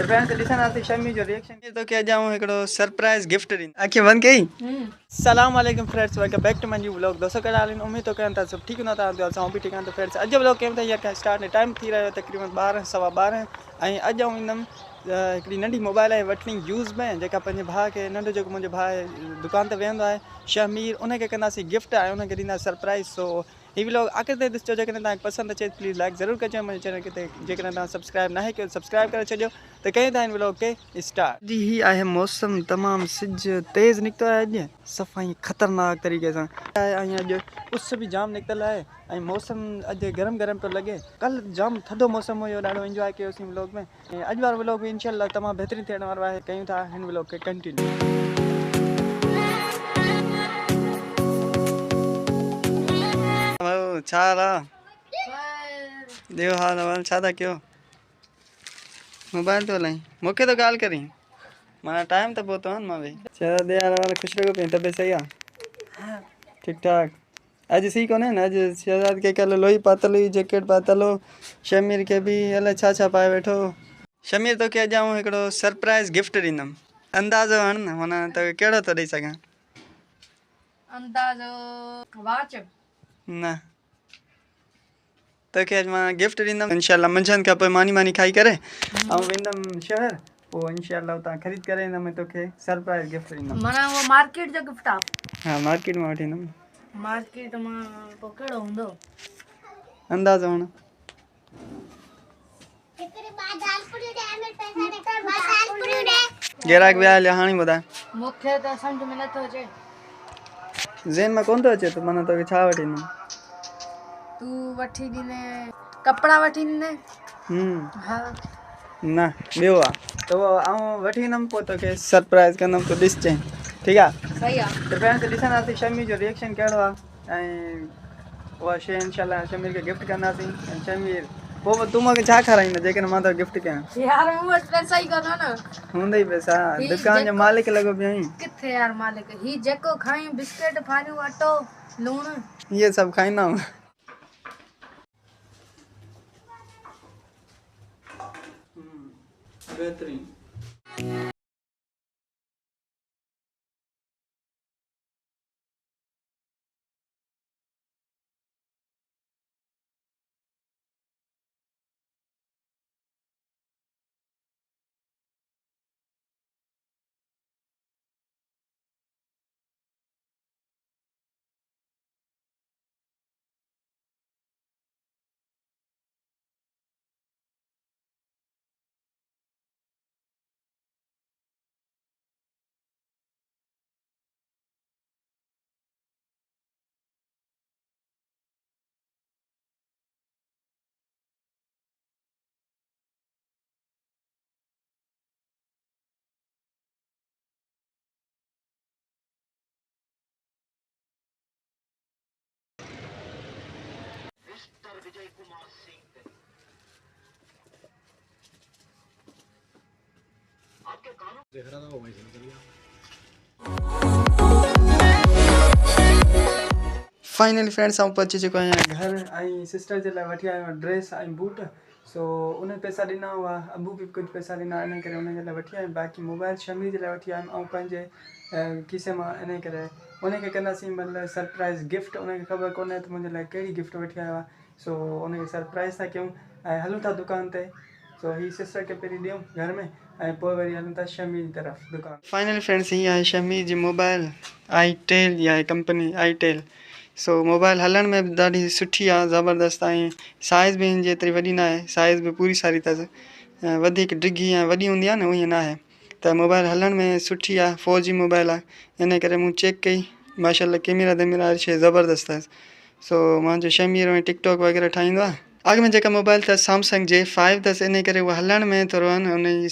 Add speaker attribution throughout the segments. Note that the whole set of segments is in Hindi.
Speaker 1: तो फ्रेंड्स ॾिसण आसी शमी जो रिएक्शन तो क्या जाऊं एकड़ो सरप्राइज गिफ्ट ॾींद आखिर बंद कई। सलाम वालेकुम friends, welcome back to my new vlog. दोस्तों कल आलिन उम्मीद तो कहन था सब ठीक ना था तो भी ठीक तो फ्रेंड्स अज व्लॉग केम था या स्टार्ट टाइम थी रहा तकरीबन 12 सवा 12 आई अज इंदम हिकिड़ी नंढी मोबाइल आहे वठणी यूज़ में जेका पंहिंजे भाउ खे नंढो जेको मुंहिंजो भाउ आहे दुकान ते वेहंदो आहे शमीर उनखे कंदासीं गिफ्ट आहे उनखे ॾींदासीं सरप्राइज़। सो ही व्लॉग आख़िर ताईं ॾिसजो। जेकॾहिं तव्हांखे पसंदि अचे प्लीज़ लाइक ज़रूरु कजो मुंहिंजे चैनल खे जेकॾहिं तव्हां सब्सक्राइब न कयो सब्सक्राइब करे छॾियो त कयूं था हिन व्लॉग खे स्टार्ट। जी ही आहे मौसम तमामु सिज तेज़ निकितो आहे अॼु सफ़ाई ख़तरनाक तरीक़े सां आहे ऐं अॼु उस बि जाम निकितल आहे ऐं मौसम अॼु गरम गरम पियो लॻे। कल जाम थधो मौसम हुयो ॾाढो इंजॉय कयोसीं व्लॉग में ऐं अॼु वारो व्लॉग बि इंशाल्लाह तमामु बहितरीनु थियण वारो आहे। कयूं था हिन व्लॉग खे कंटिन्यू। देव हाल वाल छा था कयो मोबाइल तो हलाई मूंखे तो ॻाल्हि करी माना टाइम तो पहुतो मां भाई छा दे यार वाल खुश रहो पे तबे सही है ठीक ठाक। अज सी कोने ना अज शहजाद के कल लोई पातल हुई जैकेट पातल हो शमीर के भी अलाए छा छा पाए वेठो। शमीर तो क्या जाऊं एकड़ो सरप्राइज गिफ्ट ॾींदम अंदाज़ो हण न माना तो केड़ो तो ॾेई सघां
Speaker 2: अंदाज़ो वाच
Speaker 1: न तो के मां गिफ्ट ॾींदम इंशाल्लाह मंझंदि खां पोइ मानी खाई करे ऐं वेंदमि शहर पोइ इंशाल्लाह उतां ख़रीद करे ईंदमि तोखे सरप्राइज गिफ्ट ॾींदमि।
Speaker 2: माना वो मार्केट जो गिफ्ट
Speaker 1: हाँ मार्केट में वठी ईंदमि।
Speaker 2: मार्केट में पोइ कहिड़ो हूंदो
Speaker 1: अंदाज़ो हण ग्राहक विया हलिया हाणे ॿुधाए
Speaker 2: मूंखे त सम्झ में नथो अचे
Speaker 1: ज़हन में कोन थो अचे त माना तोखे छा वठी ॾींदमि
Speaker 2: तूं वठी ॾींदे कपिड़ा वठी ॾींदे हाँ
Speaker 1: न ॿियो आहे त उहो आउं वठी ईंदमि पोइ तोखे सरप्राइज़ कंदमि तूं ॾिसजांइ ठीकु आहे
Speaker 2: सही आहे।
Speaker 1: त फ्रेंड्स ॾिसंदासीं शमी जो रिएक्शन कहिड़ो आहे ऐं उहा शइ इंशाल्लाह शमीर खे गिफ्ट कंदासीं ऐं शमीर पोइ तूं मूंखे छा खाराईंदा जेकॾहिं मां तोखे गिफ्ट कयां
Speaker 2: यार मूं वटि पैसा ई कोन न
Speaker 1: हूंदा ई पैसा दुकान जो मालिक लॻो पियो आहीं
Speaker 2: किथे यार मालिक ही जेको खाई बिस्किट फानियूं अटो लूणु
Speaker 1: इहे सभु खाईंदा आहियूं। बेहतरीन फाइनली फ्रेंड्स आउं पहुची चुको आहियां घर ऐं सिस्टर जे लाइ वठी आयो ड्रेस ऐं बूट। सो उन पैसा ॾिना हुआ अबू बि कुझु पैसा ॾिना इन करे उनजे लाइ वठी आयुमि। बाक़ी मोबाइल शमी जे लाइ वठी आयुमि ऐं पंहिंजे खीसे मां इन करे उनखे कंदासीं मतिलबु सरप्राइज़ गिफ्ट। उनखे ख़बर कोन्हे त मुंहिंजे लाइ कहिड़ी गिफ्ट वठी आयो आहे। सो उनखे सरप्राइज़ था कयूं ऐं हलूं था दुकान ते। सो ही सिस्टर खे पहिरीं ॾियूं घर में ऐं पोइ वरी हलूं था शमी जी तरफ़ दुकान। फाइनली फ्रेंड्स हीअ आहे शमी जी मोबाइल आईटेल जी आहे कंपनी आईटेल। सो मोबाइल हलण में बि ॾाढी सुठी आहे ज़बरदस्त ऐं साइज़ बि हिन जेतिरी वॾी न आहे साइज़ बि पूरी सारी अथसि वधीक डिघी ऐं वॾी हूंदी आहे न उहा न आहे त मोबाइल हलण में सुठी आहे 4G मोबाइल आहे इन करे मूं चेक कई माशाल्लाह कैमरा वैमरा हर शइ ज़बरदस्त अथसि। सो मुंहिंजो शमीर में टिकटॉक वग़ैरह ठाहींदो आहे। अॻु में जेका मोबाइल अथसि सैमसंग J5 अथसि इन करे उहा हलण में थोरो आहे न उन जी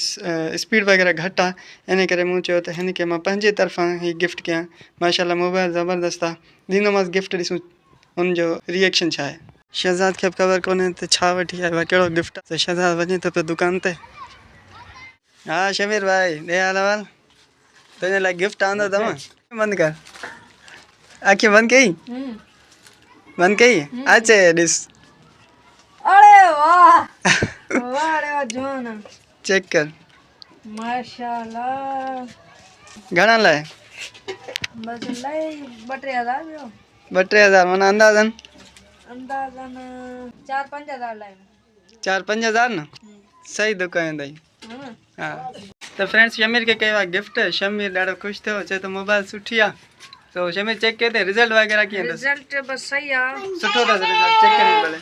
Speaker 1: स्पीड वग़ैरह घटि आहे इन करे मूं चयो त हिन खे मां पंहिंजे तरफ़ां ही गिफ्ट कयां। माशाल्लाह मोबाइल ज़बरदस्त आहे ॾींदोमांसि गिफ्ट ॾिसूं उनजो रिएक्शन छा आहे। शहज़ाद खे बि ख़बर कोन्हे त छा वठी आयो आहे कहिड़ो गिफ्ट आहे। त शहज़ाद वञे थो पियो दुकान ते। हा शमीर भाई ॾे हाल वाल तुंहिंजे लाइ गिफ्ट आंदो अथव बंदि कर अखियूं बंदि कई बंदि कई अचे ॾिस
Speaker 2: अरे वाह वाह रे वाह जवान
Speaker 1: चेक कर
Speaker 2: माशाल्लाह
Speaker 1: घणा लाए
Speaker 2: बस लई 2-3000 ॿियो
Speaker 1: 2-3000 माना अंदाज़न
Speaker 2: अंदाज़न 4-5 हज़ार लाइन
Speaker 1: 4-5 हज़ार न सही दुकान दई हाँ तो फ्रेंड्स शमीर के कई गिफ्ट शमीर ॾाढो ख़ुशि थियो चए तो मोबाइल सुठी आहे तो शमीर चेक कयो रिजल्ट वगैरह कीअं अथसि
Speaker 2: रिजल्ट बस सही आ
Speaker 1: सुठो अथसि रिजल्ट चेक करी भले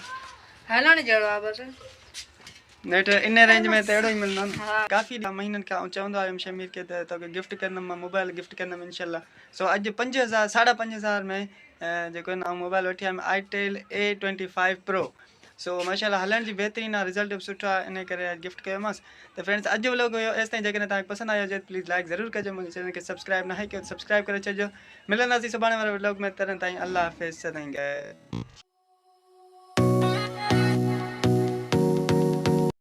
Speaker 2: हलण जहिड़ो आहे बस
Speaker 1: नेट इन रेंज में तो अहिड़ो ई मिलंदो न काफ़ी महीननि खां चवंदो आयुमि शमीर खे त तोखे गिफ्ट कंदुमि मां मोबाइल गिफ्ट कंदुमि इनशाला सो अॼु 5000 5,500 में जेको आहे न मोबाइल वठी आयुमि itel A25 Pro सो माशाल्लाह हलण जी बहितरीन आहे रिजल्ट बि सुठो आहे इन करे गिफ्ट कयोमांसि त फ्रेंड्स अॼु व्लॉग हुयो एसि ताईं जेकॾहिं तव्हांखे पसंदि आयो हुजे प्लीज़ लाइक ज़रूरु कजो मुंहिंजे चैनल खे सब्सक्राइब न कयो सब्सक्राइब करे छॾिजो मिलंदासीं सुभाणे वारे व्लॉग में तरह ताईं अल्लाह हाफ़िज़ सदाईं